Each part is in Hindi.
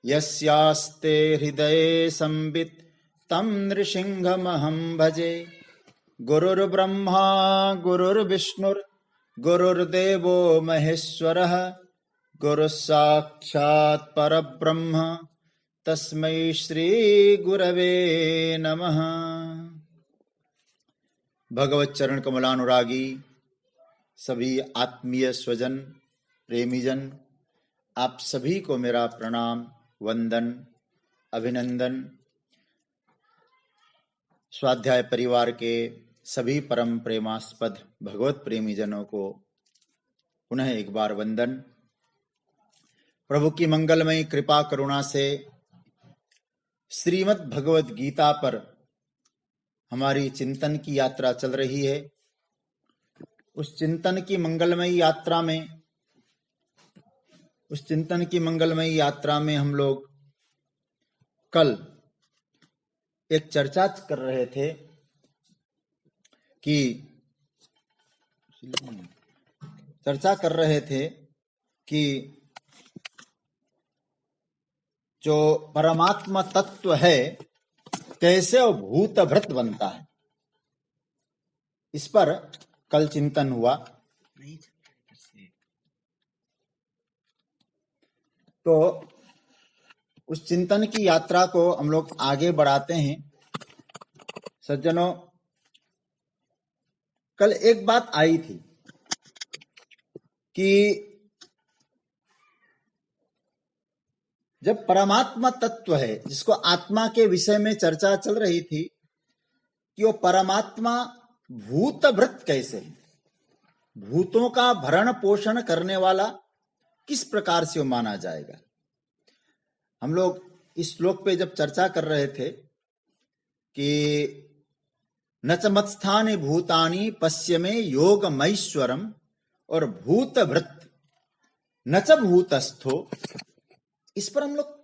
यस्यास्ते हृदये संवित् तं नृसिंहमहं भजे। गुरुर्ब्रह्मा गुरुर्विष्णुर् गुरुर्देवो महेश्वरः गुरुः साक्षात् परब्रह्म तस्मै श्री गुरवे नमः। भगवत चरण कमलानुरागी सभी आत्मीय स्वजन प्रेमीजन, आप सभी को मेरा प्रणाम, वंदन, अभिनंदन। स्वाध्याय परिवार के सभी परम प्रेमास्पद भगवत प्रेमी जनों को पुनः एक बार वंदन। प्रभु की मंगलमयी कृपा करुणा से श्रीमद् भगवत गीता पर हमारी चिंतन की यात्रा चल रही है। उस चिंतन की मंगलमयी यात्रा में हम लोग कल एक चर्चा कर रहे थे कि जो परमात्मा तत्व है कैसे वो भूतभृत बनता है, इस पर कल चिंतन हुआ। तो उस चिंतन की यात्रा को हम लोग आगे बढ़ाते हैं। सज्जनों, कल एक बात आई थी कि जब परमात्मा तत्व है, जिसको आत्मा के विषय में चर्चा चल रही थी कि वो परमात्मा भूतभृत कैसे है, भूतों का भरण पोषण करने वाला किस प्रकार से वो माना जाएगा। हम लोग इस श्लोक पे जब चर्चा कर रहे थे कि न च मत्स्थानि भूतानि पश्य में योगमैश्वरम और भूतभृत न च भूतस्थो, इस पर हम लोग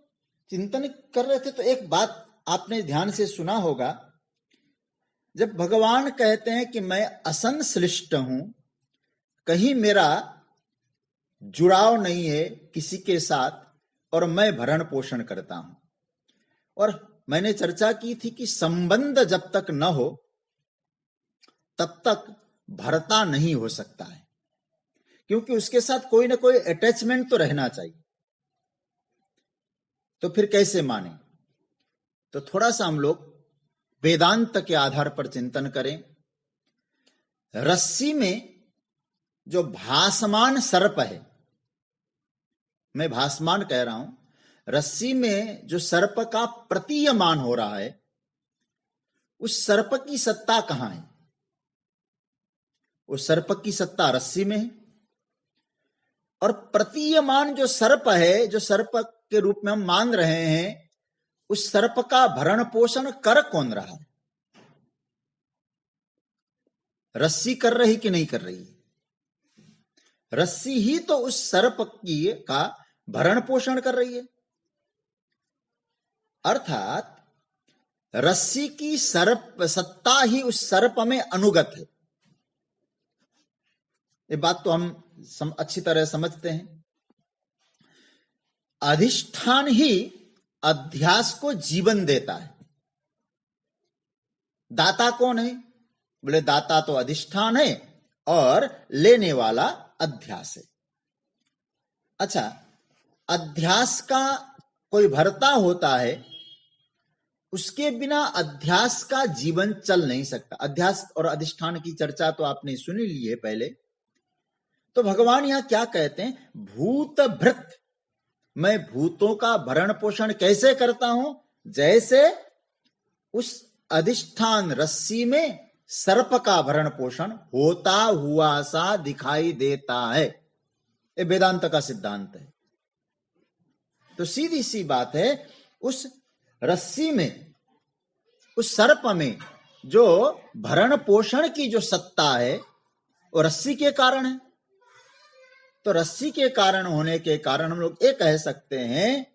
चिंतन कर रहे थे। तो एक बात आपने ध्यान से सुना होगा, जब भगवान कहते हैं कि मैं असंश्लिष्ट हूं, कहीं मेरा जुड़ाव नहीं है किसी के साथ और मैं भरण पोषण करता हूं, और मैंने चर्चा की थी कि संबंध जब तक न हो तब तक भरता नहीं हो सकता है, क्योंकि उसके साथ कोई ना कोई अटैचमेंट तो रहना चाहिए। तो फिर कैसे माने? तो थोड़ा सा हम लोग वेदांत के आधार पर चिंतन करें। रस्सी में जो भासमान सर्प है, मैं भासमान कह रहा हूं, रस्सी में जो सर्प का प्रतीयमान हो रहा है, उस सर्प की सत्ता कहां है? उस सर्प की सत्ता रस्सी में है, और प्रतीयमान जो सर्प है, जो सर्प के रूप में हम मान रहे हैं, उस सर्प का भरण पोषण कर कौन रहा है? रस्सी कर रही कि नहीं कर रही? रस्सी ही तो उस सर्प का भरण पोषण कर रही है। अर्थात रस्सी की सर्प सत्ता ही उस सर्प में अनुगत है। ये बात तो हम अच्छी तरह समझते हैं। अधिष्ठान ही अध्यास को जीवन देता है। दाता कौन है? बोले दाता तो अधिष्ठान है और लेने वाला अध्यास है। अच्छा, अध्यास का कोई भरता होता है, उसके बिना अध्यास का जीवन चल नहीं सकता। अध्यास और अधिष्ठान की चर्चा तो आपने सुनी ली है पहले। तो भगवान यहां क्या कहते हैं? भूतभृत, मैं भूतों का भरण पोषण कैसे करता हूं? जैसे उस अधिष्ठान रस्सी में सर्प का भरण पोषण होता हुआ सा दिखाई देता है। ये वेदांत का सिद्धांत है। तो सीधी सी बात है, उस रस्सी में, उस सर्प में जो भरण पोषण की जो सत्ता है, वो रस्सी के कारण है। तो रस्सी के कारण होने के कारण हम लोग ये कह सकते हैं,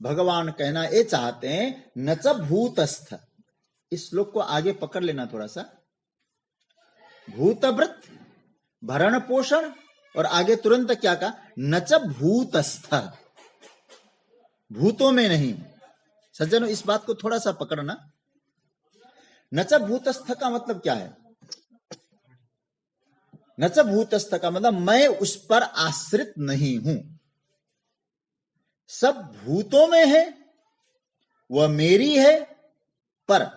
भगवान कहना ये चाहते हैं, न च भूतस्थ। इस श्लोक को आगे पकड़ लेना थोड़ा सा। भूतभृत, भरण पोषण, और आगे तुरंत क्या कहा? न च भूतस्थ। भूतों में नहीं। सज्जनों, इस बात को थोड़ा सा पकड़ना। न च भूतस्थ का मतलब क्या है? न च भूतस्थ का मतलब मैं उस पर आश्रित नहीं हूं। सब भूतों में है, वह मेरी है, पर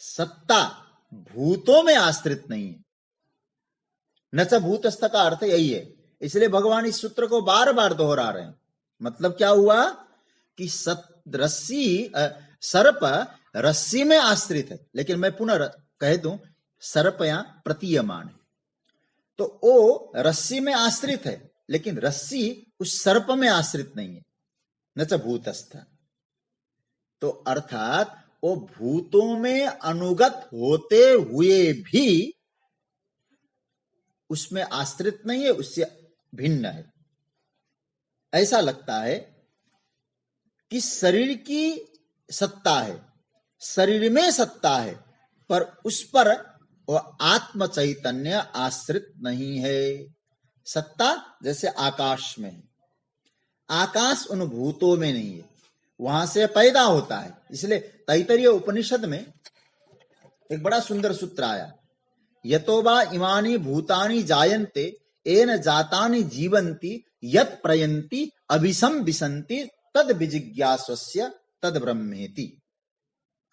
सत्ता भूतों में आश्रित नहीं है। न च भूतस्थ का अर्थ यही है। इसलिए भगवान इस सूत्र को बार बार दोहरा रहे हैं। मतलब क्या हुआ कि सर्प रस्सी में आश्रित है, लेकिन मैं पुनः कह दूं, सर्प यहां प्रतीयमान है। तो वो रस्सी में आश्रित है, लेकिन रस्सी उस सर्प में आश्रित नहीं है। न च भूतस्थ, तो अर्थात वो भूतों में अनुगत होते हुए भी उसमें आश्रित नहीं है, उससे भिन्न है। ऐसा लगता है कि शरीर की सत्ता है, शरीर में सत्ता है, पर उस पर वह आत्म चैतन्य आश्रित नहीं है। सत्ता जैसे आकाश में है, आकाश उन भूतों में नहीं है, वहां से पैदा होता है। इसलिए तैत्तरीय उपनिषद में एक बड़ा सुंदर सूत्र आया, यतो वा इमानि भूतानि जायन्ते येन जातानि जीवन्ति यत् प्रयन्ति अभिसं विसन्ति तद विजिज्ञास्वस्य तद ब्रह्मेति।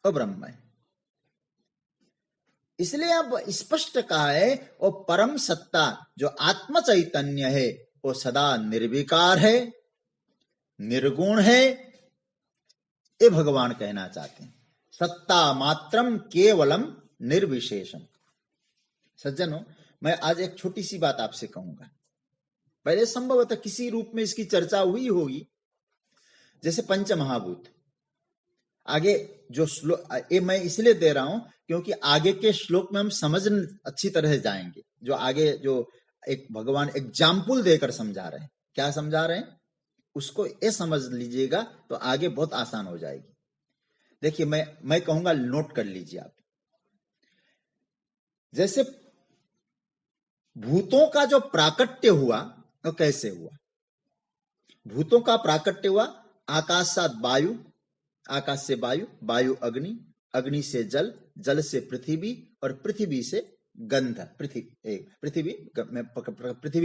वो ब्रह्म है। इसलिए अब स्पष्ट कहा है, वो परम सत्ता जो आत्म चैतन्य है, वो सदा निर्विकार है, निर्गुण है। ये भगवान कहना चाहते हैं, सत्ता मात्रम केवलम निर्विशेषम। सज्जनों, मैं आज एक छोटी सी बात आपसे कहूंगा। पहले संभवतः किसी रूप में इसकी चर्चा हुई होगी, जैसे पंच महाभूत। आगे जो श्लोक ये मैं इसलिए दे रहा हूं क्योंकि आगे के श्लोक में हम समझ अच्छी तरह जाएंगे। जो आगे जो एक भगवान एग्जाम्पल देकर समझा रहे हैं, क्या समझा रहे हैं उसको ये समझ लीजिएगा तो आगे बहुत आसान हो जाएगी। देखिए, मैं कहूंगा, नोट कर लीजिए आप। जैसे भूतों का जो प्राकट्य हुआ, वो कैसे हुआ? भूतों का प्राकट्य हुआ आकाशात वायु, आकाश से वायु, वायु अग्नि, अग्नि से जल, जल से पृथ्वी, और पृथ्वी से गंध। पृथ्वी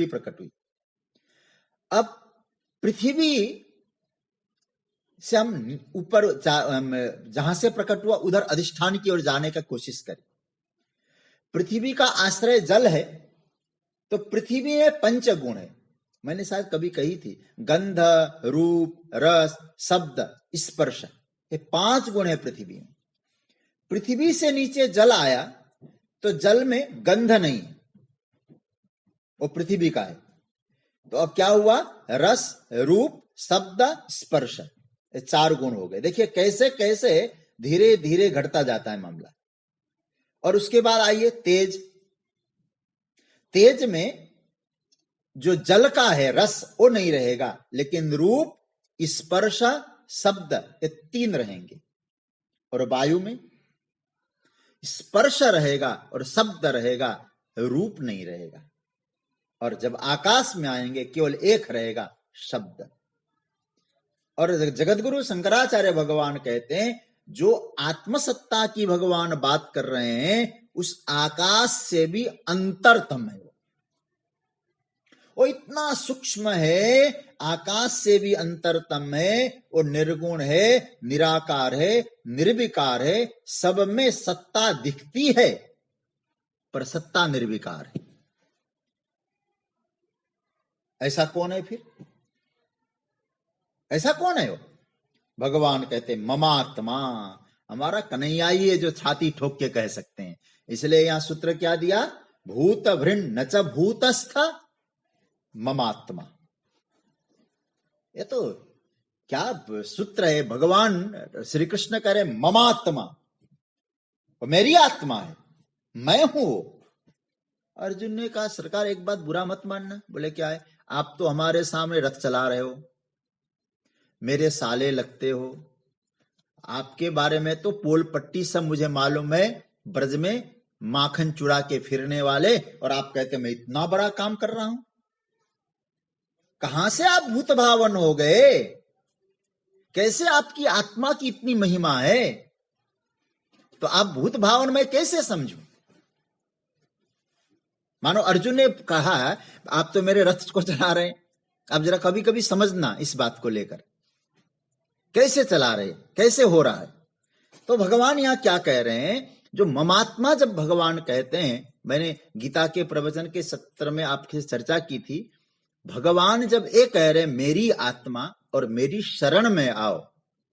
प्रकट हुई। अब पृथ्वी से हम ऊपर जहां से प्रकट हुआ उधर अधिष्ठान की ओर जाने का कोशिश करें। पृथ्वी का आश्रय जल है, तो पृथ्वी में पंच गुण है। मैंने शायद कभी कही थी, गंध, रूप, रस, शब्द, स्पर्श, ये 5 गुण है पृथ्वी में। पृथ्वी से नीचे जल आया तो जल में गंध नहीं, वो पृथ्वी का है। तो अब क्या हुआ? रस, रूप, शब्द, स्पर्श, ये 4 गुण हो गए। देखिए कैसे कैसे धीरे धीरे घटता जाता है मामला। और उसके बाद आइए तेज। तेज में जो जल का है रस, वो नहीं रहेगा, लेकिन रूप, स्पर्श, शब्द, ये 3 रहेंगे। और वायु में स्पर्श रहेगा और शब्द रहेगा, रूप नहीं रहेगा। और जब आकाश में आएंगे केवल एक रहेगा, शब्द। और जगतगुरु शंकराचार्य भगवान कहते हैं, जो आत्मसत्ता की भगवान बात कर रहे हैं, उस आकाश से भी अंतरतम है। वो इतना सूक्ष्म है, आकाश से भी अंतरतम है। वो निर्गुण है, निराकार है, निर्विकार है। सब में सत्ता दिखती है, पर सत्ता निर्विकार है। ऐसा कौन है फिर? ऐसा कौन है वो? भगवान कहते ममात्मा, हमारा कन्हैया ही है जो छाती ठोक के कह सकते हैं। इसलिए यहां सूत्र क्या दिया? भूत भृण न च भूतस्थ ममात्मा। ये तो क्या सूत्र है! भगवान श्री कृष्ण कह रहे ममात्मा, मेरी आत्मा है, मैं हूं। अर्जुन ने कहा, सरकार एक बात बुरा मत मानना। बोले क्या है? आप तो हमारे सामने रथ चला रहे हो, मेरे साले लगते हो, आपके बारे में तो पोल पट्टी सब मुझे मालूम है, ब्रज में माखन चुरा के फिरने वाले, और आप कहते मैं इतना बड़ा काम कर रहा हूं। कहां से आप भूत भावन हो गए? कैसे आपकी आत्मा की इतनी महिमा है, तो आप भूत भावन में कैसे समझूं? मानो अर्जुन ने कहा, आप तो मेरे रथ को चला रहे हैं, आप जरा कभी कभी समझना इस बात को लेकर, कैसे चला रहे, कैसे हो रहा है। तो भगवान यहां क्या कह रहे हैं, जो ममात्मा जब भगवान कहते हैं, मैंने गीता के प्रवचन के सत्र में आपसे चर्चा की थी, भगवान जब ये कह रहे हैं मेरी आत्मा और मेरी शरण में आओ,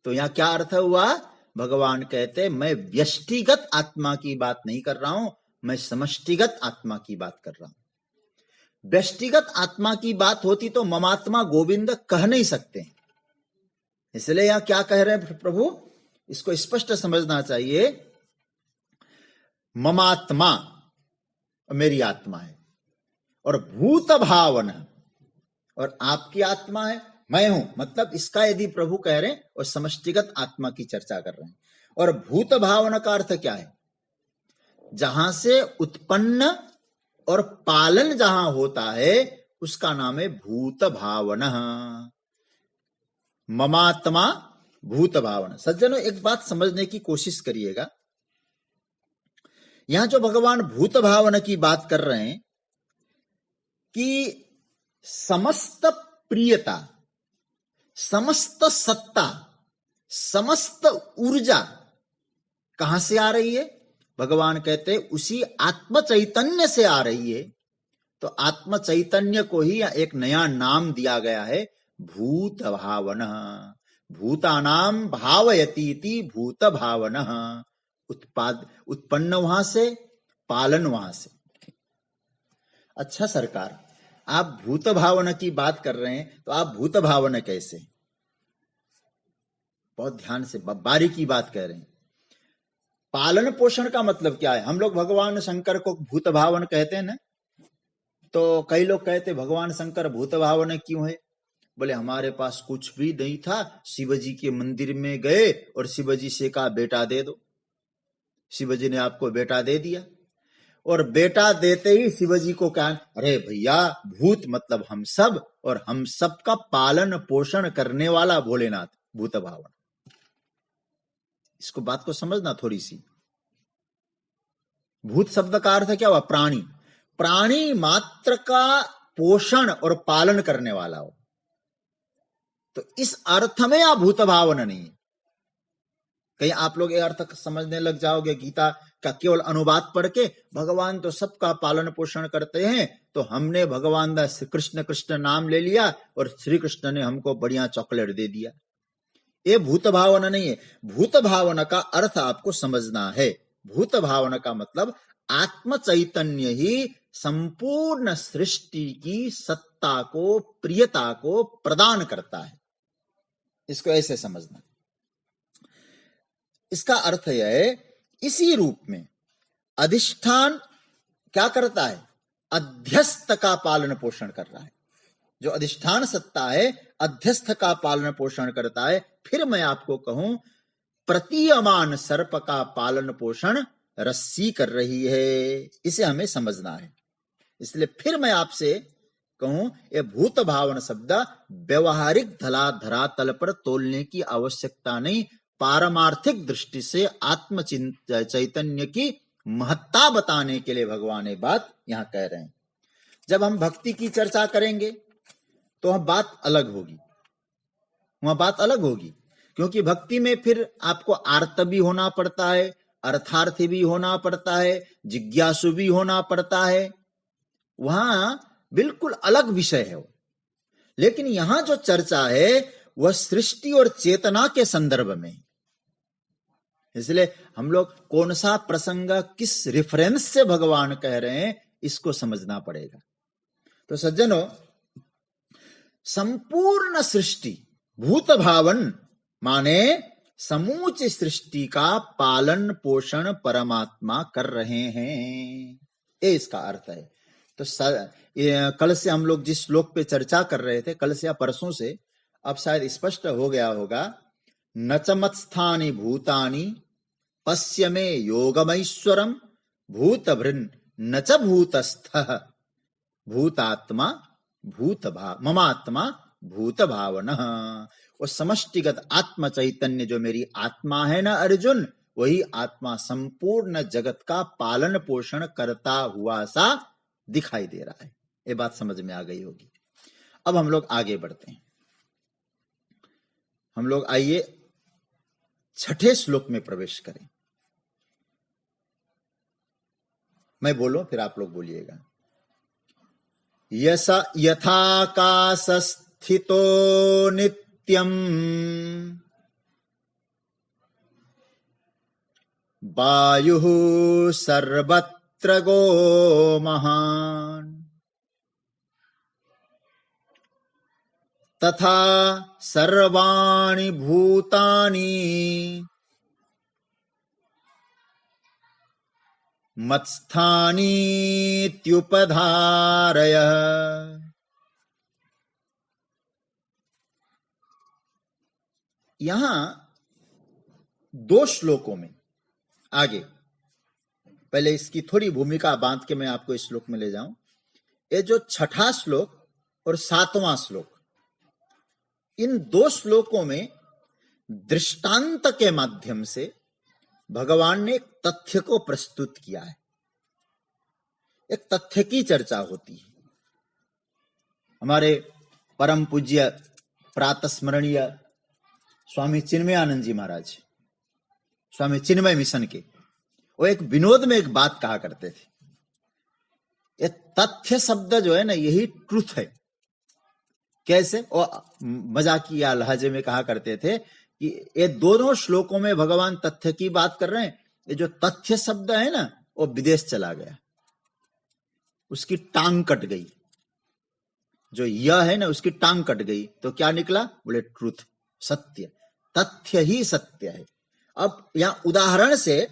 तो यहां क्या अर्थ हुआ? भगवान कहते हैं मैं व्यष्टिगत आत्मा की बात नहीं कर रहा हूं, मैं समष्टिगत आत्मा की बात कर रहा हूं। व्यष्टिगत आत्मा की बात होती तो ममात्मा गोविंद कह नहीं सकते, इसलिए यहां क्या कह रहे हैं प्रभु, इसको स्पष्ट समझना चाहिए। ममात्मा मेरी आत्मा है, और भूत भावन और आपकी आत्मा है, मैं हूं, मतलब इसका यदि प्रभु कह रहे हैं और समष्टिगत आत्मा की चर्चा कर रहे हैं। और भूत भावन का अर्थ क्या है? जहां से उत्पन्न और पालन जहां होता है उसका नाम है भूत भावन। ममात्मा भूत भावन। सज्जनों, एक बात समझने की कोशिश करिएगा, यहां जो भगवान भूत भावन की बात कर रहे हैं कि समस्त प्रियता, समस्त सत्ता, समस्त ऊर्जा कहां से आ रही है? भगवान कहते हैं उसी आत्म चैतन्य से आ रही है। तो आत्म चैतन्य को ही एक नया नाम दिया गया है, भूत भावन। भूतानाम भावयतीति भूत भावन। उत्पन्न वहां से, पालन वहां से। अच्छा सरकार, आप भूत भावन की बात कर रहे हैं, तो आप भूत भावन कैसे? बहुत ध्यान से बारीकी बात कह रहे हैं। पालन पोषण का मतलब क्या है? हम लोग भगवान शंकर को भूत भावन कहते हैं ना, तो कई लोग कहते भगवान शंकर भूत भावन क्यों है? बोले हमारे पास कुछ भी नहीं था, शिवजी के मंदिर में गए और शिवजी से कहा बेटा दे दो, शिवजी ने आपको बेटा दे दिया, और बेटा देते ही शिवजी को कहा अरे भैया भूत मतलब हम सब, और हम सब का पालन पोषण करने वाला भोलेनाथ, भूत भावन। इसको बात को समझना थोड़ी सी। भूत शब्द का अर्थ क्या हुआ? प्राणी। प्राणी मात्र का पोषण और पालन करने वाला हो, तो इस अर्थ में आप भूत भावन नहीं। कहीं आप लोग ये अर्थ समझने लग जाओगे गीता का केवल अनुवाद पढ़ के, भगवान तो सबका पालन पोषण करते हैं, तो हमने भगवान दा कृष्ण कृष्ण नाम ले लिया और श्री कृष्ण ने हमको बढ़िया चॉकलेट दे दिया। ये भूत भावना नहीं है। भूत भावना का अर्थ आपको समझना है। भूत भावना का मतलब आत्म चैतन्य ही संपूर्ण सृष्टि की सत्ता को, प्रियता को प्रदान करता है। इसको ऐसे समझना। इसका अर्थ यह है, इसी रूप में अधिष्ठान क्या करता है? अध्यस्त का पालन पोषण कर रहा है। जो अधिष्ठान सत्ता है अध्यस्थ का पालन पोषण करता है। फिर मैं आपको कहूं, प्रतीयमान सर्प का पालन पोषण रस्सी कर रही है। इसे हमें समझना है। इसलिए फिर मैं आपसे कहूं, ये भूत भावन शब्द व्यवहारिक धरातल पर तोलने की आवश्यकता नहीं। पारमार्थिक दृष्टि से आत्म चैतन्य की महत्ता बताने के लिए भगवान ये बात यहां कह रहे हैं। जब हम भक्ति की चर्चा करेंगे तो वह बात अलग होगी, वह बात अलग होगी, क्योंकि भक्ति में फिर आपको आर्त भी होना पड़ता है, अर्थार्थी भी होना पड़ता है, जिज्ञासु भी होना पड़ता है। वहां बिल्कुल अलग विषय है वो। लेकिन यहां जो चर्चा है वह सृष्टि और चेतना के संदर्भ में। इसलिए हम लोग कौन सा प्रसंग किस रेफरेंस से भगवान कह रहे हैं, इसको समझना पड़ेगा। तो सज्जनों, संपूर्ण सृष्टि भूत भावन माने समूची सृष्टि का पालन पोषण परमात्मा कर रहे हैं, ये इसका अर्थ है। तो कल से हम लोग जिस श्लोक पे चर्चा कर रहे थे, कल से या परसों से, अब शायद स्पष्ट हो गया होगा। न च मत्स्थानि भूतानि पश्य मे योगमैश्वरम भूतभृन् न च भूतस्थः भूतात्मा ममात्मा भूत भावन। वो समष्टिगत आत्म चैतन्य जो मेरी आत्मा है ना अर्जुन, वही आत्मा संपूर्ण जगत का पालन पोषण करता हुआ सा दिखाई दे रहा है। ये बात समझ में आ गई होगी। अब हम लोग आगे बढ़ते हैं। हम लोग आइए 6ठे श्लोक में प्रवेश करें। मैं बोलूं फिर आप लोग बोलिएगा। यथाकाशस्थितो नित्यम् वायुः सर्वत्र गो महान् तथा सर्वाणि भूतानि मत्स्थानीत्युपधारयः। यहां 2 श्लोकों में आगे, पहले इसकी थोड़ी भूमिका बांध के मैं आपको इस श्लोक में ले जाऊं। ये जो 6ठा श्लोक और 7वां श्लोक, इन 2 श्लोकों में दृष्टांत के माध्यम से भगवान ने एक तथ्य को प्रस्तुत किया है। एक तथ्य की चर्चा होती है। हमारे परम पूज्य प्रातस्मरणीय स्वामी चिन्मयानंद जी महाराज, स्वामी चिन्मय मिशन के, वो एक विनोद में एक बात कहा करते थे। ये तथ्य शब्द जो है ना, यही ट्रुथ है। कैसे? और मजाकिया लहजे में कहा करते थे कि ये दोनों श्लोकों में भगवान तथ्य की बात कर रहे हैं। ये जो तथ्य शब्द है ना, वो विदेश चला गया, उसकी टांग कट गई। जो यह है ना, उसकी टांग कट गई, तो क्या निकला? बोले ट्रुथ, सत्य। तथ्य ही सत्य है। अब यहां उदाहरण से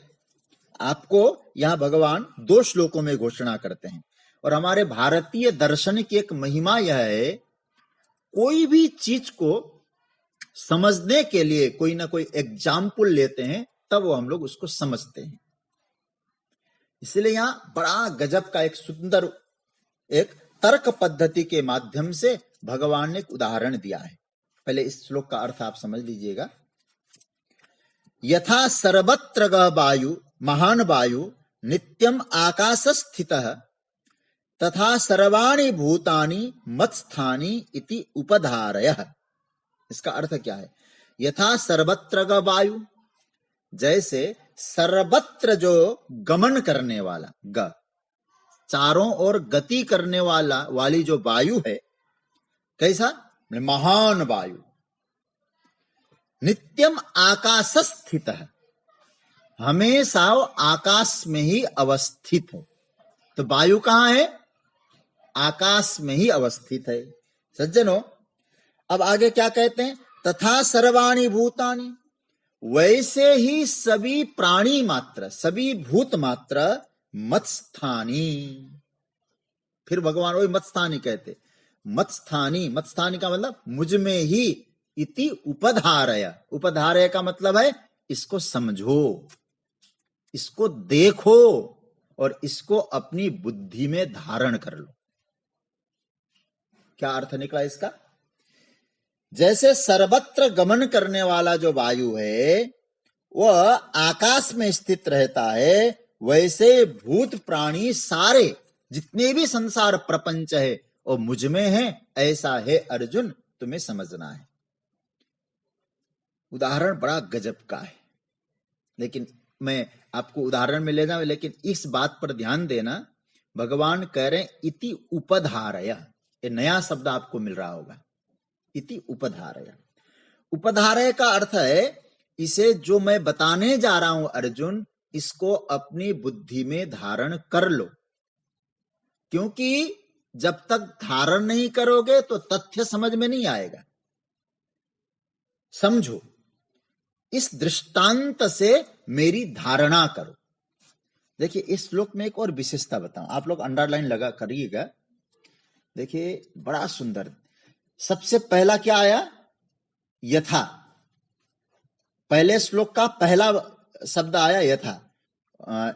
आपको यहां भगवान 2 श्लोकों में घोषणा करते हैं। और हमारे भारतीय दर्शन की एक महिमा यह है, कोई भी चीज को समझने के लिए कोई ना कोई एग्जाम्पल लेते हैं, तब वो हम लोग उसको समझते हैं। इसलिए यहां बड़ा गजब का एक सुंदर एक तर्क पद्धति के माध्यम से भगवान ने एक उदाहरण दिया है। पहले इस श्लोक का अर्थ आप समझ लीजिएगा। यथा सर्वत्र गः वायु महान वायु नित्यम आकाश स्थितः तथा सर्वाणि भूतानि मत्स्थानि इति उपधारयः। इसका अर्थ क्या है? यथा सर्वत्र गः वायु, जैसे सर्वत्र जो गमन करने वाला, ग चारों ओर गति करने वाली जो वायु है, कैसा? महान वायु। नित्यम आकाश स्थित है, हमेशा आकाश में ही अवस्थित है। तो वायु कहां है? आकाश में ही अवस्थित है। सज्जनों, अब आगे क्या कहते हैं? तथा सर्वाणि भूतानि, वैसे ही सभी प्राणी मात्र, सभी भूत मात्र मत्स्थानी। फिर भगवान वही मत्स्थानी कहते। मत्स्थानी, मत्स्थानी का मतलब मुझ में ही, इति उपधारय। उपधारय का मतलब है इसको समझो, इसको देखो और इसको अपनी बुद्धि में धारण कर लो। क्या अर्थ निकला इसका? जैसे सर्वत्र गमन करने वाला जो वायु है वह आकाश में स्थित रहता है, वैसे भूत प्राणी सारे जितने भी संसार प्रपंच है वो मुझ में है। ऐसा है अर्जुन, तुम्हें समझना है। उदाहरण बड़ा गजब का है, लेकिन मैं आपको उदाहरण में ले जाऊं, लेकिन इस बात पर ध्यान देना, भगवान कह रहे हैं इति उपधारय। ये नया शब्द आपको मिल रहा होगा, इति उपधारय। उपधारय का अर्थ है इसे जो मैं बताने जा रहा हूं अर्जुन, इसको अपनी बुद्धि में धारण कर लो। क्योंकि जब तक धारण नहीं करोगे तो तथ्य समझ में नहीं आएगा। समझो, इस दृष्टांत से मेरी धारणा करो। देखिए, इस श्लोक में एक और विशेषता बताऊं, आप लोग अंडरलाइन लगा करिएगा। देखिए, बड़ा सुंदर। सबसे पहला क्या आया? यथा। पहले श्लोक का पहला शब्द आया यथा,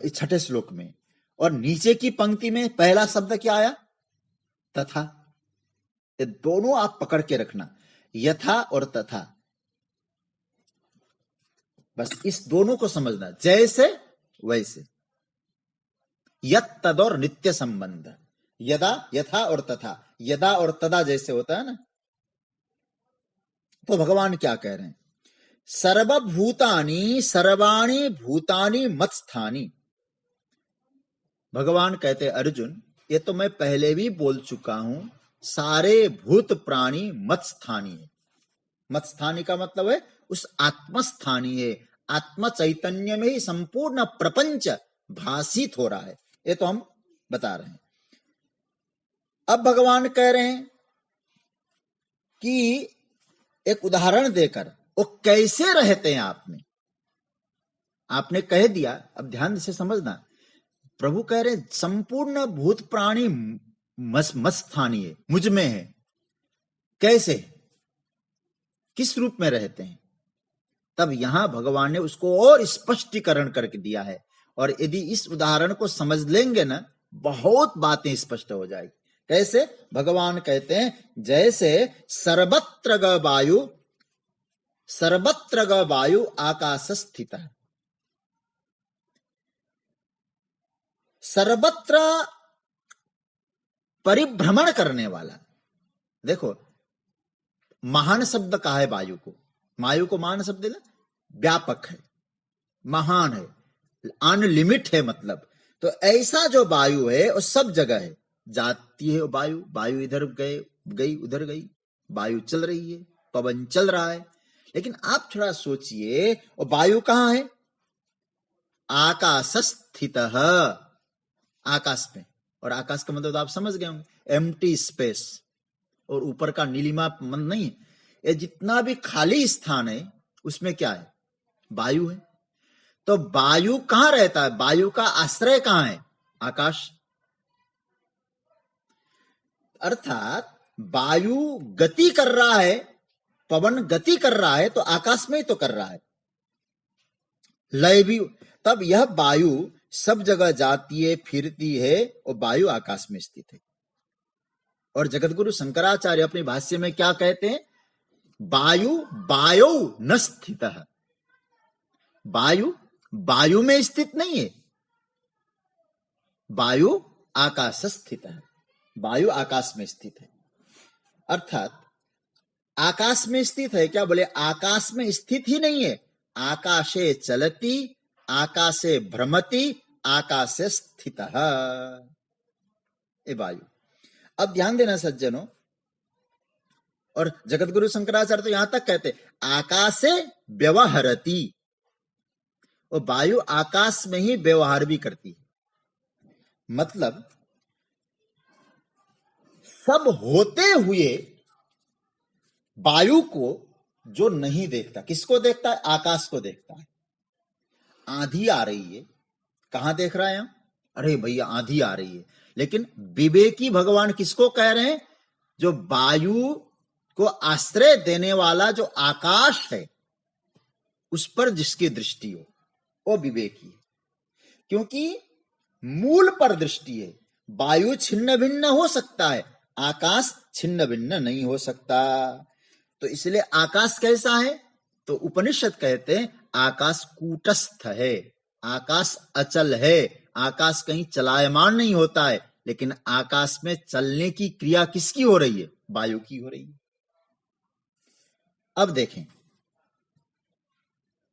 इस 6ठे श्लोक में। और नीचे की पंक्ति में पहला शब्द क्या आया? तथा। ये दोनों आप पकड़ के रखना, यथा और तथा। बस इस दोनों को समझना, जैसे वैसे, यत तद और नित्य संबंध, यदा यथा और तथा, यदा और तदा जैसे होता है ना। तो भगवान क्या कह रहे हैं, सर्वभूतानि सर्वाणि भूतानि मत्स्थानि। भगवान कहते अर्जुन, ये तो मैं पहले भी बोल चुका हूं, सारे भूत प्राणी मत्स्थानी है। मत्स्थानी का मतलब है उस आत्मस्थानी है, आत्म चैतन्य में ही संपूर्ण प्रपंच भासित हो रहा है, ये तो हम बता रहे हैं। अब भगवान कह रहे हैं कि एक उदाहरण देकर, वो कैसे रहते हैं आपने कह दिया, अब ध्यान से समझना। प्रभु कह रहे संपूर्ण भूत प्राणी मत्स्थानी है, मुझ में है। कैसे, किस रूप में रहते हैं? तब यहां भगवान ने उसको और स्पष्टीकरण करके दिया है, और यदि इस उदाहरण को समझ लेंगे ना, बहुत बातें स्पष्ट हो जाएगी। कैसे? भगवान कहते हैं जैसे सर्वत्र ग वायु आकाश स्थित है। सर्वत्र परिभ्रमण करने वाला। देखो, महान शब्द कहा है वायु को, महान शब्द है ना, व्यापक है, महान है, अनलिमिट है मतलब। तो ऐसा जो वायु है वो सब जगह है, जाती है वायु इधर गई उधर गई, वायु चल रही है, पवन चल रहा है। लेकिन आप थोड़ा सोचिए, वो वायु कहां है? आकाश स्थित, आकाश में। और आकाश का मतलब तो आप समझ गए होंगे, एम्प्टी स्पेस, और ऊपर का नीलिमा मन नहीं। ये जितना भी खाली स्थान है उसमें क्या है? वायु है। तो वायु कहां रहता है? वायु का आश्रय कहां है? आकाश। अर्थात वायु गति कर रहा है, पवन गति कर रहा है, तो आकाश में ही तो कर रहा है, लय भी। तब यह वायु सब जगह जाती है, फिरती है, और वायु आकाश में स्थित है। और जगतगुरु शंकराचार्य अपने भाष्य में क्या कहते हैं? वायु न स्थित है। वायु में स्थित नहीं है, वायु आकाश स्थित है, वायु आकाश में स्थित है। अर्थात आकाश में स्थित है क्या? बोले आकाश में स्थित ही नहीं है, आकाशे चलती, आकाशे भ्रमति, आकाशे स्थित है वायु। अब ध्यान देना सज्जनों, और जगतगुरु शंकराचार्य तो यहां तक कहते आकाशे व्यवहरति, और वायु आकाश में ही व्यवहार भी करती है। मतलब सब होते हुए वायु को जो नहीं देखता, किसको देखता है? आकाश को देखता है। आंधी आ रही है, कहां देख रहा है? अरे भैया आंधी आ रही है। लेकिन विवेकी भगवान किसको कह रहे हैं? जो वायु को आश्रय देने वाला जो आकाश है, उस पर जिसकी दृष्टि हो, वो विवेकी है। क्योंकि मूल पर दृष्टि है। वायु छिन्न भिन्न हो सकता है, आकाश छिन्न भिन्न नहीं हो सकता। तो इसलिए आकाश कैसा है? तो उपनिषद कहते हैं आकाश कूटस्थ है, आकाश अचल है, आकाश कहीं चलायमान नहीं होता है। लेकिन आकाश में चलने की क्रिया किसकी हो रही है? वायु की हो रही है। अब देखें,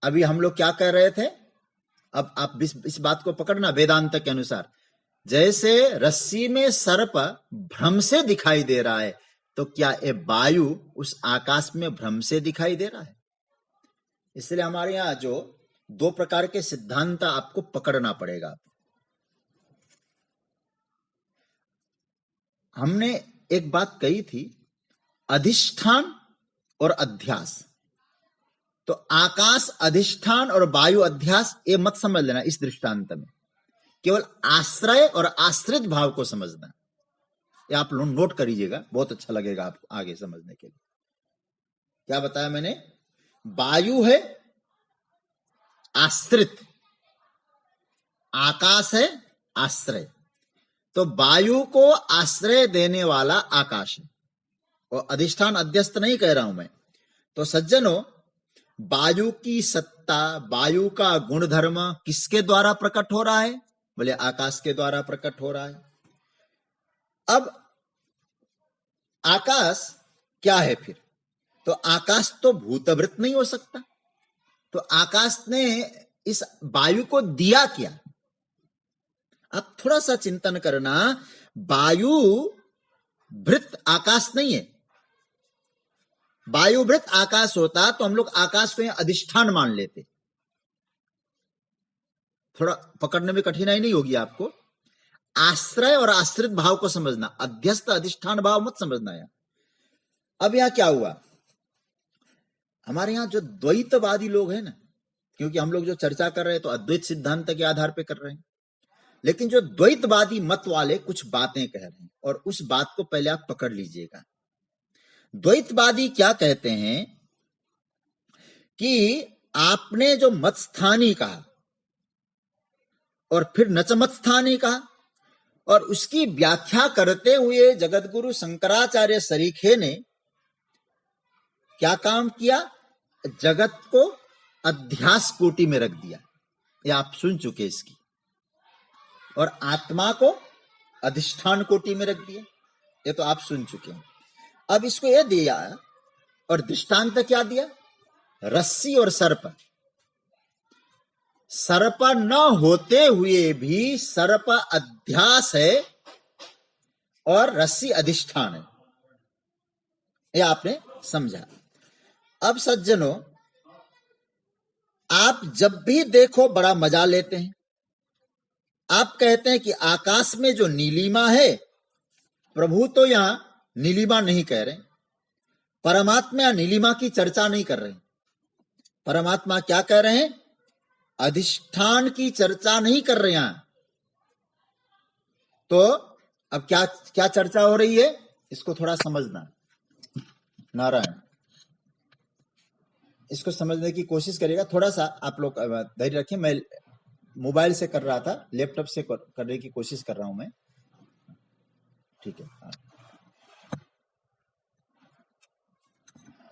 अभी हम लोग क्या कह रहे थे? अब आप इस बात को पकड़ना वेदांत के अनुसार। जैसे रस्सी में सर्प भ्रम से दिखाई दे रहा है, तो क्या ये वायु उस आकाश में भ्रम से दिखाई दे रहा है? इसलिए हमारे यहां जो दो प्रकार के सिद्धांत आपको पकड़ना पड़ेगा। हमने एक बात कही थी, अधिष्ठान और अध्यास। तो आकाश अधिष्ठान और वायु अध्यास, ये मत समझ लेना इस दृष्टांत में, केवल आश्रय और आश्रित भाव को समझना। ये आप लोग नोट करिएगा, बहुत अच्छा लगेगा आपको आगे समझने के लिए। क्या बताया मैंने? वायु है आश्रित, आकाश है आश्रय। तो वायु को आश्रय देने वाला आकाश है, और अधिष्ठान अध्यस्त नहीं कह रहा हूं मैं। तो सज्जनों, वायु की सत्ता, वायु का गुणधर्म किसके द्वारा प्रकट हो रहा है? बोले आकाश के द्वारा प्रकट हो रहा है। अब आकाश क्या है फिर? तो आकाश तो भूतवृत्त नहीं हो सकता। तो आकाश ने इस वायु को दिया क्या? आप थोड़ा सा चिंतन करना, वायु वृत्त आकाश नहीं है। वायु वृत्त आकाश होता तो हम लोग आकाश को अधिष्ठान मान लेते। थोड़ा पकड़ने में कठिनाई नहीं होगी आपको। आश्रय और आश्रित भाव को समझना, अध्यस्त अधिष्ठान भाव मत समझना यार। अब यहां क्या हुआ, हमारे यहां जो द्वैतवादी लोग हैं ना, क्योंकि हम लोग जो चर्चा कर रहे हैं तो अद्वैत सिद्धांत के आधार पे कर रहे हैं, लेकिन जो द्वैतवादी मत वाले कुछ बातें कह रहे हैं, और उस बात को पहले आप पकड़ लीजिएगा। द्वैतवादी क्या कहते हैं कि आपने जो मत स्थानी कहा और फिर नचमत स्थानी कहा, और उसकी व्याख्या करते हुए जगतगुरु शंकराचार्य सरीखे ने क्या काम किया? जगत को अध्यास कोटि में रख दिया, ये आप सुन चुके इसकी, और आत्मा को अधिष्ठान कोटि में रख दिया, ये तो आप सुन चुके हैं। अब इसको यह दिया, और दृष्टांत क्या दिया? रस्सी और सर्प। सर्प न होते हुए भी सर्प अध्यास है और रस्सी अधिष्ठान है, यह आपने समझा। अब सज्जनों, आप जब भी देखो बड़ा मजा लेते हैं। आप कहते हैं कि आकाश में जो नीलिमा है, प्रभु तो यहां नीलिमा नहीं कह रहे, परमात्मा नीलिमा की चर्चा नहीं कर रहे। परमात्मा क्या कह रहे हैं? अधिष्ठान की चर्चा नहीं कर रहे हैं। तो अब क्या क्या चर्चा हो रही है, इसको थोड़ा समझना। नारायण, इसको समझने की कोशिश करिएगा, थोड़ा सा आप लोग धैर्य रखें। मैं मोबाइल से कर रहा था, लैपटॉप से करने की कोशिश कर रहा हूं मैं, ठीक है।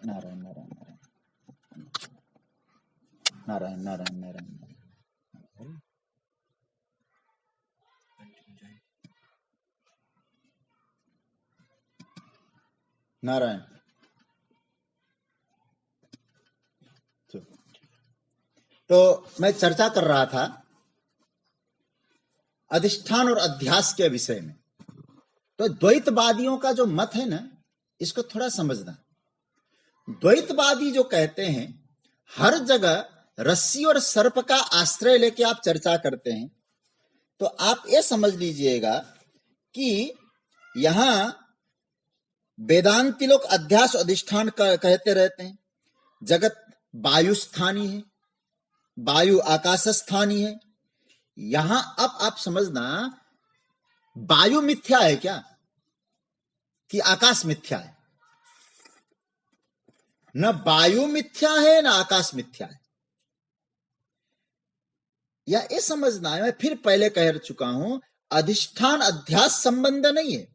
नारायण नारायण नारायण नारायण नारायण नारायण। तो मैं चर्चा कर रहा था अधिष्ठान और अध्यास के विषय में। तो द्वैतवादियों का जो मत है ना, इसको थोड़ा समझना। द्वैतवादी जो कहते हैं हर जगह रस्सी और सर्प का आश्रय लेके आप चर्चा करते हैं, तो आप ये समझ लीजिएगा कि यहां वेदांती लोग अध्यास अधिष्ठान कहते रहते हैं। जगत वायु स्थानी है, वायु आकाश स्थानी है। यहां अब आप समझना, वायु मिथ्या है क्या कि आकाश मिथ्या है? न वायु मिथ्या है न आकाश मिथ्या है। या ये समझना है, मैं फिर पहले कह चुका हूं, अधिष्ठान अध्यास संबंध नहीं है।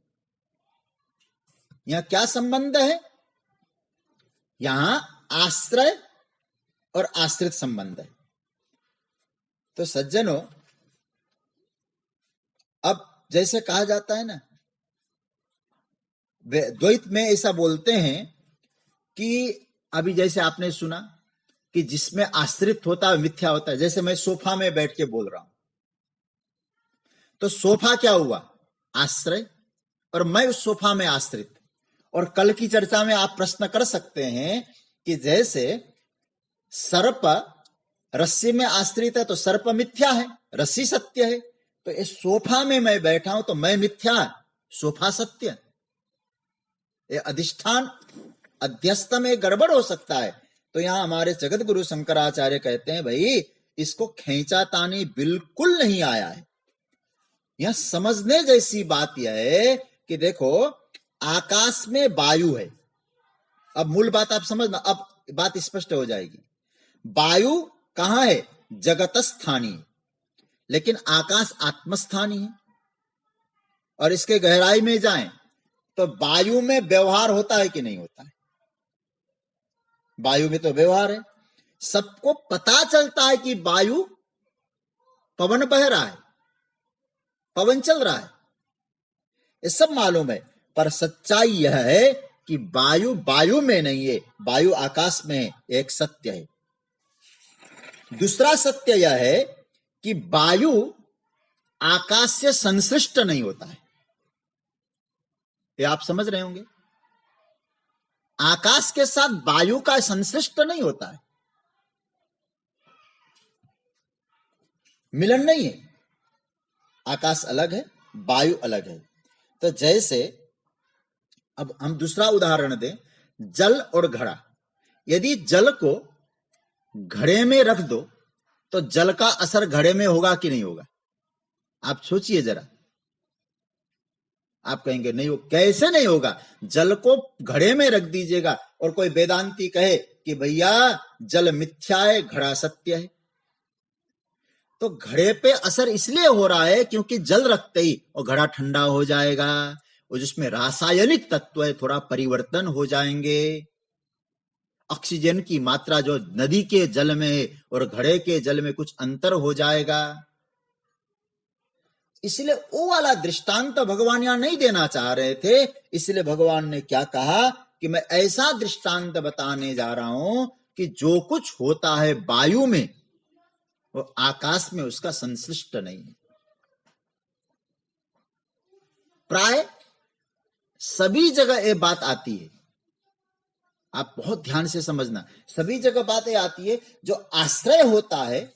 यहां क्या संबंध है? यहां आश्रय और आश्रित संबंध है। तो सज्जनों, अब जैसे कहा जाता है ना, द्वैत में ऐसा बोलते हैं कि अभी जैसे आपने सुना कि जिसमें आश्रित होता है मिथ्या होता है। जैसे मैं सोफा में बैठ के बोल रहा हूं, तो सोफा क्या हुआ? आश्रय, और मैं उस सोफा में आश्रित। और कल की चर्चा में आप प्रश्न कर सकते हैं कि जैसे सर्प रस्सी में आश्रित है तो सर्प मिथ्या है, रस्सी सत्य है। तो इस सोफा में मैं बैठा हूं तो मैं मिथ्या, सोफा सत्य। ये अधिष्ठान अध्यस्त में गड़बड़ हो सकता है। तो यहां हमारे जगत गुरु शंकराचार्य कहते हैं, भाई इसको खींचातानी बिल्कुल नहीं आया है। यह समझने जैसी बात यह है कि देखो, आकाश में वायु है। अब मूल बात आप समझना, अब बात स्पष्ट हो जाएगी। वायु कहां है? जगत स्थानीय, लेकिन आकाश आत्मस्थानी है। और इसके गहराई में जाएं तो वायु में व्यवहार होता है कि नहीं होता है? वायु में तो व्यवहार है। सबको पता चलता है कि वायु, पवन बह रहा है, पवन चल रहा है, ये सब मालूम है। पर सच्चाई यह है कि वायु वायु में नहीं है, वायु आकाश में है। एक सत्य है। दूसरा सत्य यह है कि वायु आकाश से संश्लिष्ट नहीं होता है। ये आप समझ रहे होंगे। आकाश के साथ वायु का संश्लिष्ट नहीं होता है, मिलन नहीं है। आकाश अलग है, वायु अलग है। तो जैसे अब हम दूसरा उदाहरण दें, जल और घड़ा। यदि जल को घड़े में रख दो तो जल का असर घड़े में होगा कि नहीं होगा? आप सोचिए जरा। आप कहेंगे नहीं, वो कैसे नहीं होगा? जल को घड़े में रख दीजिएगा और कोई वेदांती कहे कि भैया जल मिथ्या है, घड़ा सत्य है, तो घड़े पे असर इसलिए हो रहा है क्योंकि जल रखते ही और घड़ा ठंडा हो जाएगा, और जिसमें रासायनिक तत्व है थोड़ा परिवर्तन हो जाएंगे। ऑक्सीजन की मात्रा जो नदी के जल में है और घड़े के जल में कुछ अंतर हो जाएगा। इसलिए वो वाला दृष्टांत भगवान यहां नहीं देना चाह रहे थे। इसलिए भगवान ने क्या कहा कि मैं ऐसा दृष्टांत बताने जा रहा हूं कि जो कुछ होता है वायु में वो आकाश में उसका संश्लिष्ट नहीं है। प्राय सभी जगह ये बात आती है, आप बहुत ध्यान से समझना। सभी जगह बातें आती है, जो आश्रय होता है,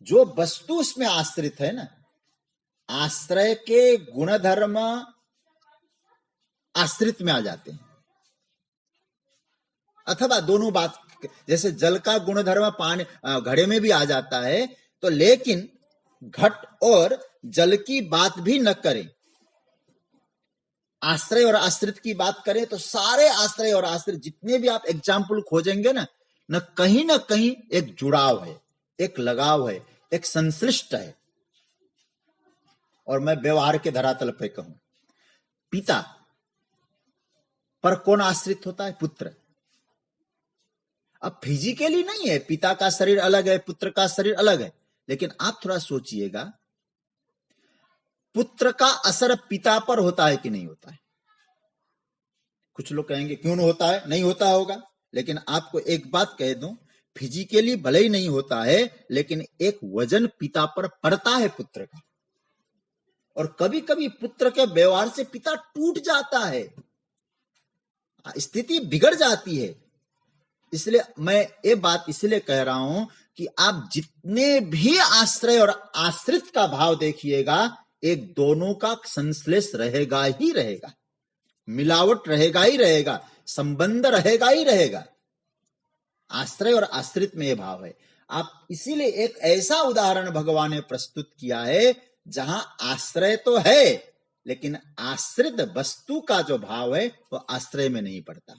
जो वस्तु उसमें आश्रित है ना, आश्रय के गुणधर्म आश्रित में आ जाते हैं। अथवा दोनों बात, जैसे जल का गुणधर्म पानी घड़े में भी आ जाता है, तो लेकिन घट और जल की बात भी न करें, आश्रय और आश्रित की बात करें तो सारे आश्रय और आश्रित जितने भी आप एग्जाम्पल खोजेंगे ना कहीं एक जुड़ाव है, एक लगाव है, एक संश्लिष्ट है। और मैं व्यवहार के धरातल पे कहूं, पिता पर कौन आश्रित होता है? पुत्र। अब फिजिकली नहीं है, पिता का शरीर अलग है, पुत्र का शरीर अलग है, लेकिन आप थोड़ा सोचिएगा, पुत्र का असर पिता पर होता है कि नहीं होता है? कुछ लोग कहेंगे क्यों नहीं होता है? नहीं होता होगा, लेकिन आपको एक बात कह दूं, फिजिकली भले ही नहीं होता है, लेकिन एक वजन पिता पर पड़ता है पुत्र का। और कभी कभी पुत्र के व्यवहार से पिता टूट जाता है, स्थिति बिगड़ जाती है। इसलिए मैं ये बात इसलिए कह रहा हूं कि आप जितने भी आश्रय और आश्रित का भाव देखिएगा, एक दोनों का संश्लेष रहेगा ही रहेगा, मिलावट रहेगा ही रहेगा, संबंध रहेगा ही रहेगा। आश्रय और आश्रित में यह भाव है। आप इसीलिए एक ऐसा उदाहरण भगवान ने प्रस्तुत किया है जहां आश्रय तो है, लेकिन आश्रित वस्तु का जो भाव है वो आश्रय में नहीं पड़ता।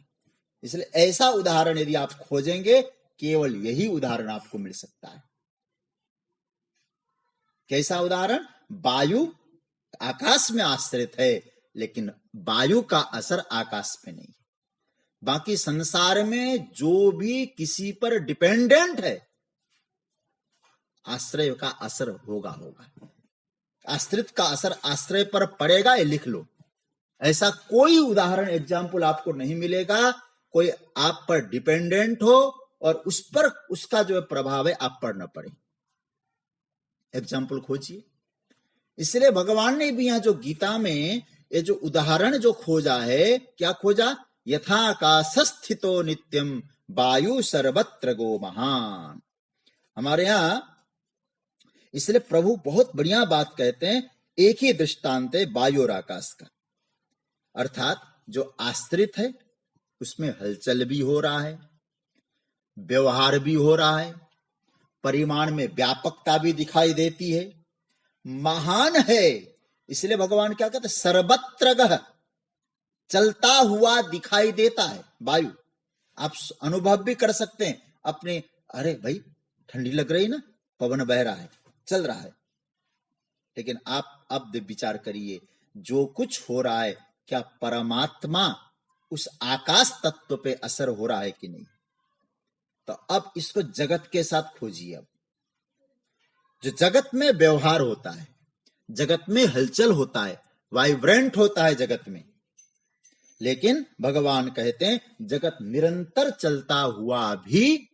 इसलिए ऐसा उदाहरण यदि आप खोजेंगे, केवल यही उदाहरण आपको मिल सकता है। कैसा उदाहरण? वायु आकाश में आश्रित है, लेकिन वायु का असर आकाश में नहीं। बाकी संसार में जो भी किसी पर डिपेंडेंट है, आश्रय का असर होगा। आश्रित का असर आश्रय पर पड़ेगा, ये लिख लो। ऐसा कोई उदाहरण एग्जाम्पल आपको नहीं मिलेगा कोई आप पर डिपेंडेंट हो और उस पर उसका जो प्रभाव है आप पर न पड़े। एग्जाम्पल खोजिए। इसलिए भगवान ने भी यहां जो गीता में ये जो उदाहरण जो खोजा है, क्या खोजा? यथाकाशस्थितो नित्यम वायु सर्वत्र गो महान। हमारे यहां इसलिए प्रभु बहुत बढ़िया बात कहते हैं, एक ही दृष्टांत है वायु और आकाश का। अर्थात जो आश्रित है उसमें हलचल भी हो रहा है, व्यवहार भी हो रहा है, परिमाण में व्यापकता भी दिखाई देती है, महान है। इसलिए भगवान क्या कहते हैं? सर्वत्र गह, चलता हुआ दिखाई देता है वायु। आप अनुभव भी कर सकते हैं अपने, अरे भाई ठंडी लग रही ना, पवन बह रहा है, चल रहा है। लेकिन आप अब विचार करिए, जो कुछ हो रहा है क्या परमात्मा उस आकाश तत्व पे असर हो रहा है कि नहीं? तो अब इसको जगत के साथ खोजिए। अब जो जगत में व्यवहार होता है, जगत में हलचल होता है, वाइब्रेंट होता है जगत में, लेकिन भगवान कहते हैं जगत निरंतर चलता हुआ भी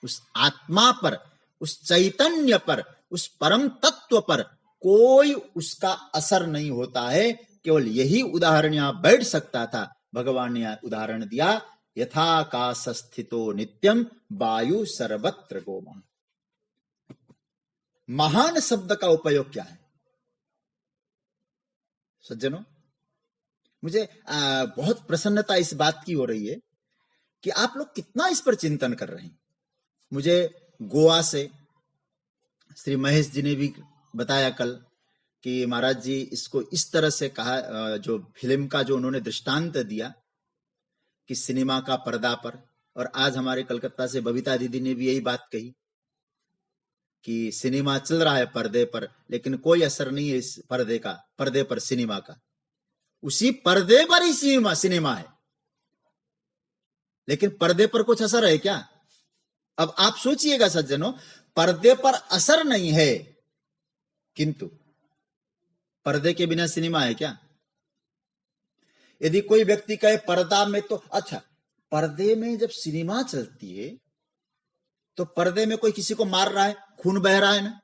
उस आत्मा पर, उस चैतन्य पर, उस परम तत्व पर कोई उसका असर नहीं होता है। केवल यही उदाहरण यहां बैठ सकता था। भगवान ने उदाहरण दिया, यथाकाश स्थितो नित्यम वायु सर्वत्र गोमा। महान शब्द का उपयोग क्या है सज्जनों? मुझे बहुत प्रसन्नता इस बात की हो रही है कि आप लोग कितना इस पर चिंतन कर रहे हैं। मुझे गोवा से श्री महेश जी ने भी बताया कल कि महाराज जी इसको इस तरह से कहा, जो फिल्म का जो उन्होंने दृष्टांत दिया कि सिनेमा का पर्दा पर, और आज हमारे कलकत्ता से बबीता दीदी ने भी यही बात कही कि सिनेमा चल रहा है पर्दे पर, लेकिन कोई असर नहीं है इस पर्दे का, पर्दे पर सिनेमा का। उसी पर्दे पर ही सिनेमा है, लेकिन पर्दे पर कुछ असर है क्या? अब आप सोचिएगा सज्जनों, पर्दे पर असर नहीं है, किंतु पर्दे के बिना सिनेमा है क्या? यदि कोई व्यक्ति कहे पर्दा में, तो अच्छा, पर्दे में जब सिनेमा चलती है तो पर्दे में कोई किसी को मार रहा है, खून बह रहा है ना,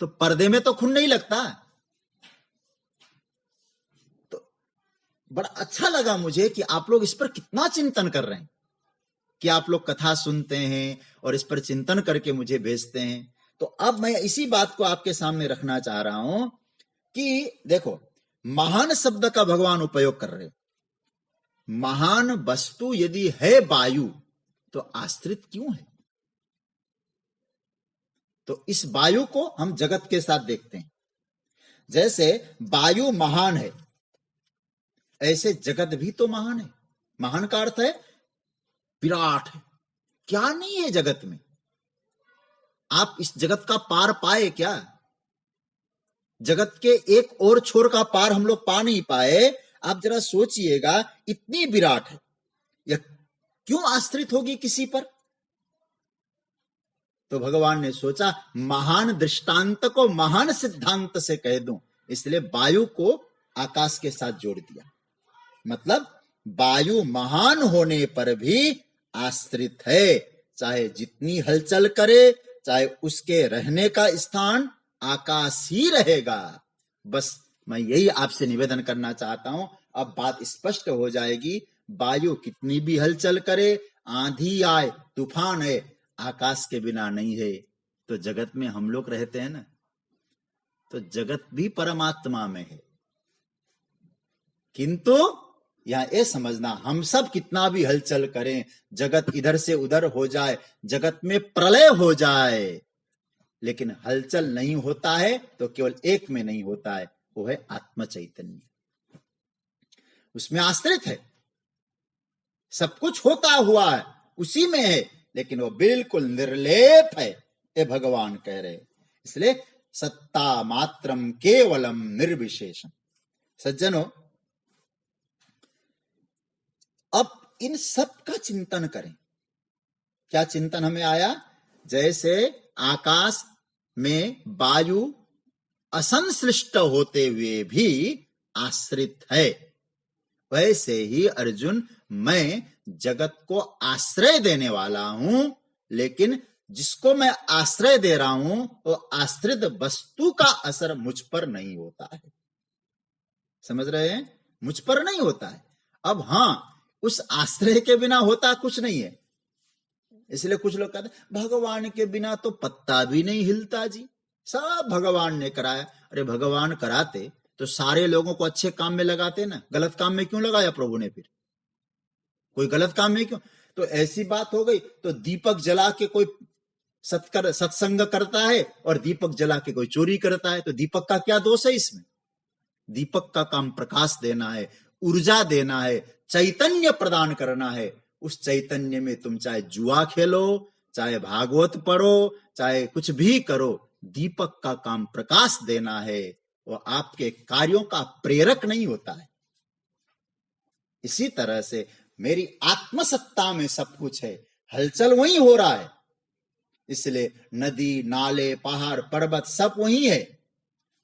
तो पर्दे में तो खून नहीं लगता। तो बड़ा अच्छा लगा मुझे कि आप लोग इस पर कितना चिंतन कर रहे हैं, कि आप लोग कथा सुनते हैं और इस पर चिंतन करके मुझे भेजते हैं। तो अब मैं इसी बात को आपके सामने रखना चाह रहा हूं कि देखो, महान शब्द का भगवान उपयोग कर रहे हैं। महान वस्तु यदि है वायु, तो आश्रित क्यों है? तो इस वायु को हम जगत के साथ देखते हैं। जैसे वायु महान है, ऐसे जगत भी तो महान है। महान का अर्थ है विराट है। क्या नहीं है जगत में? आप इस जगत का पार पाए क्या? जगत के एक और छोर का पार हम लोग पा नहीं पाए। आप जरा सोचिएगा, इतनी विराट है, यह क्यों आश्रित होगी किसी पर? तो भगवान ने सोचा महान दृष्टांत को महान सिद्धांत से कह दूं, इसलिए वायु को आकाश के साथ जोड़ दिया। मतलब वायु महान होने पर भी आश्रित है, चाहे जितनी हलचल करे, चाहे उसके रहने का स्थान आकाश ही रहेगा। बस मैं यही आपसे निवेदन करना चाहता हूं। अब बात स्पष्ट हो जाएगी। वायु कितनी भी हलचल करे, आंधी आए, तूफान है, आकाश के बिना नहीं है। तो जगत में हम लोग रहते हैं ना, तो जगत भी परमात्मा में है। किंतु यहां यह समझना, हम सब कितना भी हलचल करें, जगत इधर से उधर हो जाए, जगत में प्रलय हो जाए, लेकिन हलचल नहीं होता है तो केवल एक में नहीं होता है, वो है आत्म चैतन्य। उसमें आश्रित है, सब कुछ होता हुआ है उसी में है, लेकिन वो बिल्कुल निर्लेप है, ये भगवान कह रहे। इसलिए सत्ता मात्रम केवलम निर्विशेषम। सज्जनों, अब इन सब का चिंतन करें। क्या चिंतन हमें आया? जैसे आकाश में वायु असंश्लिष्ट होते हुए भी आश्रित है, वैसे ही अर्जुन, मैं जगत को आश्रय देने वाला हूं, लेकिन जिसको मैं आश्रय दे रहा हूं वो आश्रित वस्तु का असर मुझ पर नहीं होता है। समझ रहे हैं? मुझ पर नहीं होता है। अब हां, उस आश्रय के बिना होता कुछ नहीं है। इसलिए कुछ लोग कहते हैं भगवान के बिना तो पत्ता भी नहीं हिलता जी, सब भगवान ने कराया। अरे भगवान कराते तो सारे लोगों को अच्छे काम में लगाते ना, गलत काम में क्यों लगाया प्रभु ने? फिर कोई गलत काम में क्यों? तो ऐसी बात हो गई, तो दीपक जला के कोई सत्संग करता है और दीपक जला के कोई चोरी करता है, तो दीपक का क्या दोष है इसमें? दीपक का काम प्रकाश देना है, ऊर्जा देना है, चैतन्य प्रदान करना है। उस चैतन्य में तुम चाहे जुआ खेलो, चाहे भागवत पढ़ो, चाहे कुछ भी करो, दीपक का काम प्रकाश देना है, वो आपके कार्यों का प्रेरक नहीं होता है। इसी तरह से मेरी आत्मसत्ता में सब कुछ है, हलचल वहीं हो रहा है। इसलिए नदी, नाले, पहाड़, पर्वत सब वहीं है,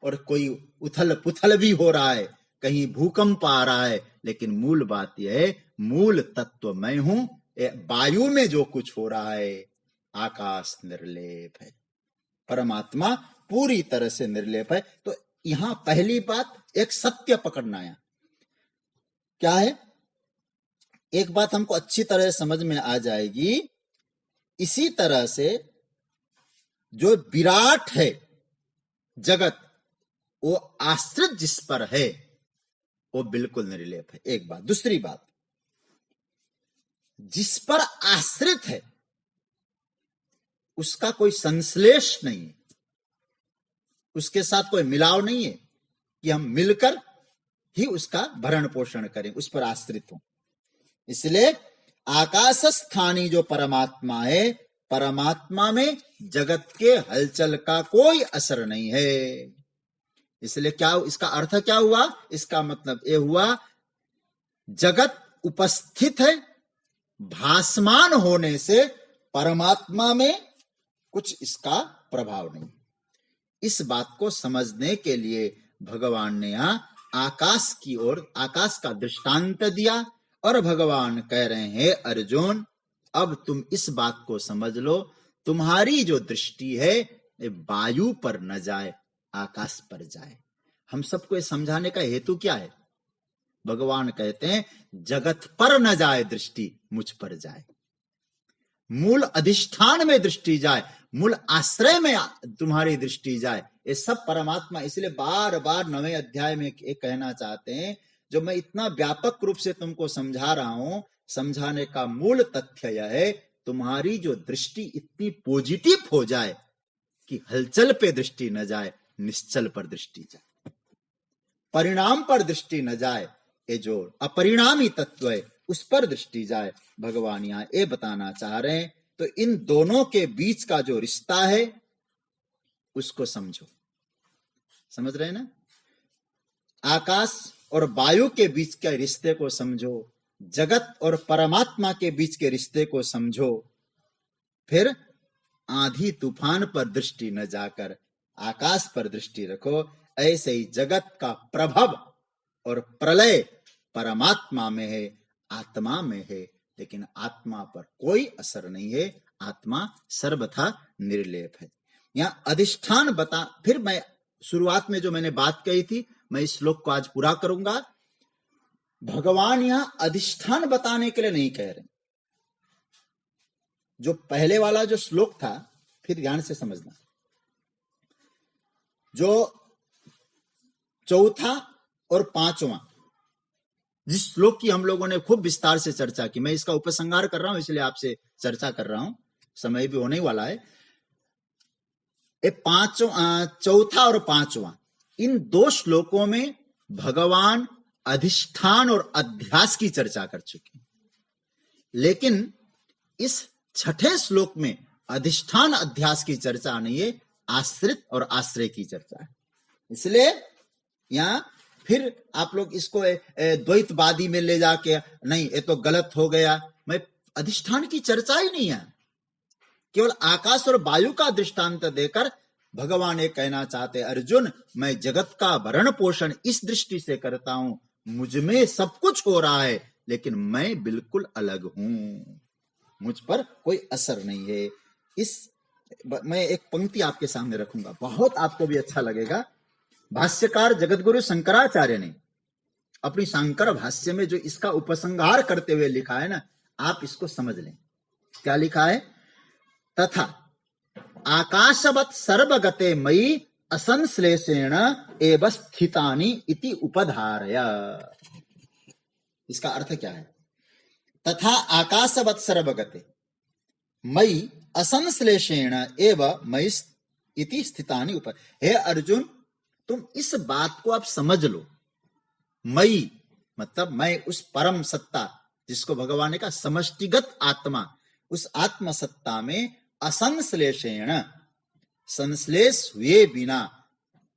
और कोई उथल पुथल भी हो रहा है, कहीं भूकंप आ रहा है, लेकिन मूल बात यह है, मूल तत्व मैं हूं। वायु में जो कुछ हो रहा है, आकाश निर्लेप है, परमात्मा पूरी तरह से निर्लेप है। तो यहां पहली बात एक सत्य पकड़ना है। क्या है? एक बात हमको अच्छी तरह समझ में आ जाएगी, इसी तरह से जो विराट है जगत, वो आश्रित जिस पर है वो बिल्कुल निर्लेप है, एक बात। दूसरी बात, जिस पर आश्रित है उसका कोई संश्लेष नहीं है, उसके साथ कोई मिलाव नहीं है कि हम मिलकर ही उसका भरण पोषण करें, उस पर आश्रित हो। इसलिए आकाश स्थानी जो परमात्मा है, परमात्मा में जगत के हलचल का कोई असर नहीं है। इसलिए क्या, इसका अर्थ क्या हुआ? इसका मतलब यह हुआ, जगत उपस्थित है, भासमान होने से परमात्मा में कुछ इसका प्रभाव नहीं। इस बात को समझने के लिए भगवान ने यहां आकाश की ओर, आकाश का दृष्टांत दिया, और भगवान कह रहे हैं, अर्जुन अब तुम इस बात को समझ लो, तुम्हारी जो दृष्टि है वायु पर न जाए, आकाश पर जाए। हम सबको समझाने का हेतु क्या है? भगवान कहते हैं जगत पर न जाए दृष्टि, मुझ पर जाए, मूल अधिष्ठान में दृष्टि जाए, मूल आश्रय में तुम्हारी दृष्टि जाए। ये सब परमात्मा। इसलिए बार बार 9वें अध्याय में एक कहना चाहते हैं, जो मैं इतना व्यापक रूप से तुमको समझा रहा हूं, समझाने का मूल तथ्य यह है, तुम्हारी जो दृष्टि इतनी पॉजिटिव हो जाए कि हलचल पे दृष्टि न जाए, निश्चल पर दृष्टि जाए, परिणाम पर दृष्टि न जाए, ये जो अपरिणामी तत्व है उस पर दृष्टि जाए। भगवान यहां ये बताना चाह रहे हैं। तो इन दोनों के बीच का जो रिश्ता है उसको समझो। समझ रहे हैं ना? आकाश और वायु के बीच के रिश्ते को समझो, जगत और परमात्मा के बीच के रिश्ते को समझो, फिर आंधी तूफान पर दृष्टि न जाकर आकाश पर दृष्टि रखो। ऐसे ही जगत का प्रभव और प्रलय परमात्मा में है, आत्मा में है, लेकिन आत्मा पर कोई असर नहीं है, आत्मा सर्वथा निर्लेप है। यहां अधिष्ठान बता, फिर मैं शुरुआत में जो मैंने बात कही थी, मैं इस श्लोक को आज पूरा करूंगा। भगवान यहां अधिष्ठान बताने के लिए नहीं कह रहे। जो पहले वाला जो श्लोक था, फिर ध्यान से समझना, जो चौथा और पांचवा, जिस श्लोक की हम लोगों ने खूब विस्तार से चर्चा की, मैं इसका उपसंहार कर रहा हूं, इसलिए आपसे चर्चा कर रहा हूं, समय भी होने वाला है। चौथा और पांचवा, इन दो श्लोकों में भगवान अधिष्ठान और अध्यास की चर्चा कर चुके, लेकिन इस छठे श्लोक में अधिष्ठान अध्यास की चर्चा नहीं है, आश्रित और आश्रय की चर्चा है। इसलिए यहां फिर आप लोग इसको द्वैतवादी में ले जाके, नहीं ये तो गलत हो गया, मैं अधिष्ठान की चर्चा ही नहीं है, केवल आकाश और वायु का दृष्टांत देकर भगवान ये कहना चाहते, अर्जुन मैं जगत का भरण पोषण इस दृष्टि से करता हूं, मुझ में सब कुछ हो रहा है, लेकिन मैं बिल्कुल अलग हूं, मुझ पर कोई असर नहीं है। मैं एक पंक्ति आपके सामने रखूंगा, बहुत आपको भी अच्छा लगेगा। भाष्यकार जगतगुरु शंकराचार्य ने अपनी शांकर भाष्य में जो इसका उपसंहार करते हुए लिखा है ना, आप इसको समझ लें। क्या लिखा है? तथा आकाशवत सर्वगते मयि असंश्लेषेण एव स्थितानि इति उपधारय। इसका अर्थ क्या है? तथा आकाशवत सर्वगते मयि असंश्लेषेण एव मयि इति स्थितानि उप। हे अर्जुन, तुम इस बात को आप समझ लो, मई मतलब मैं उस परम सत्ता, जिसको भगवान ने कहा समष्टिगत आत्मा, उस आत्म सत्ता में असंश्लेषेण, संश्लेष हुए बिना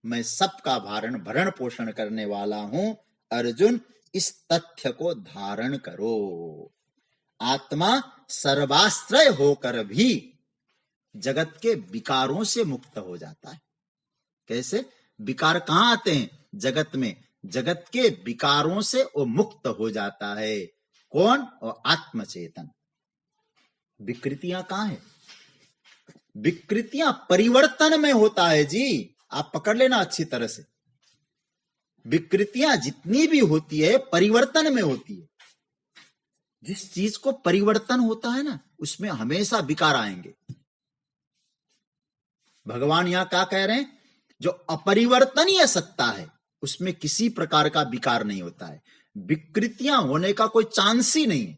मैं सबका भरण पोषण करने वाला हूं। अर्जुन, इस तथ्य को धारण करो। आत्मा सर्वाश्रय होकर भी जगत के विकारों से मुक्त हो जाता है। कैसे? विकार कहां आते हैं? जगत में। जगत के विकारों से वो मुक्त हो जाता है। कौन? और आत्मचेतन। विकृतियां कहां है? विकृतियां परिवर्तन में होता है जी। आप पकड़ लेना अच्छी तरह से। विकृतियां जितनी भी होती है परिवर्तन में होती है। जिस चीज को परिवर्तन होता है ना, उसमें हमेशा विकार आएंगे। भगवान यहां क्या कह रहे हैं? जो अपरिवर्तनीय सत्ता है उसमें किसी प्रकार का विकार नहीं होता है। विकृतियां होने का कोई चांस ही नहीं है।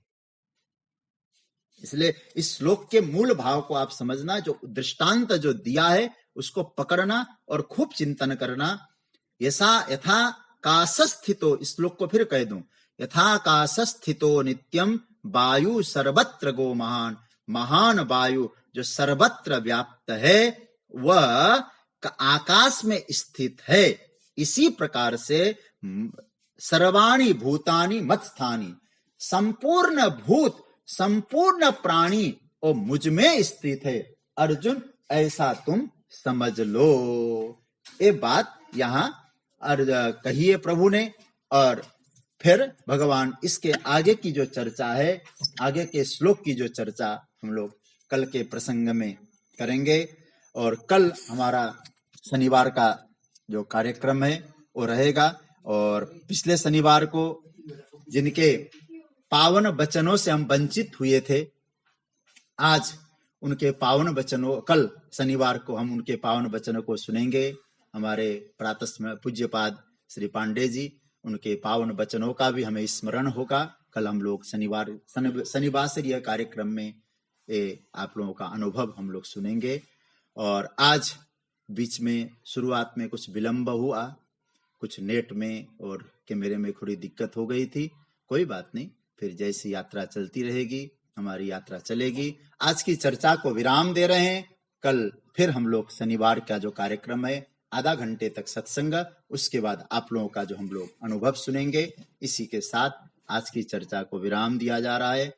इसलिए इस श्लोक के मूल भाव को आप समझना, जो दृष्टांत जो दिया है उसको पकड़ना और खूब चिंतन करना। यथा काशस्थितो, इस श्लोक को फिर कह दूं, यथा काशस्थितो नित्यम वायु सर्वत्र गो महान। महान वायु जो सर्वत्र व्याप्त है वह आकाश में स्थित है। इसी प्रकार से सर्वाणि भूतानि मत्स्थानि, संपूर्ण भूत संपूर्ण प्राणी और मुझ में स्थित है। अर्जुन ऐसा तुम समझ लो। ये बात यहां कही है प्रभु ने। और फिर भगवान इसके आगे की जो चर्चा है, आगे के श्लोक की जो चर्चा हम लोग कल के प्रसंग में करेंगे। और कल हमारा शनिवार का जो कार्यक्रम है वो रहेगा। और पिछले शनिवार को जिनके पावन वचनों से हम वंचित हुए थे, आज उनके पावन वचनों, कल शनिवार को हम उनके पावन वचनों को सुनेंगे। हमारे प्रातः पूज्यपाद श्री पांडे जी, उनके पावन वचनों का भी हमें स्मरण होगा। कल हम लोग शनिवासरीय कार्यक्रम में आप लोगों का अनुभव हम लोग सुनेंगे। और आज बीच में शुरुआत में कुछ विलंब हुआ, कुछ नेट में और कैमरे में थोड़ी दिक्कत हो गई थी। कोई बात नहीं, फिर जैसी यात्रा चलती रहेगी हमारी यात्रा चलेगी। आज की चर्चा को विराम दे रहे हैं। कल फिर हम लोग शनिवार का जो कार्यक्रम है, आधा घंटे तक सत्संग, उसके बाद आप लोगों का जो हम लोग अनुभव सुनेंगे। इसी के साथ आज की चर्चा को विराम दिया जा रहा है।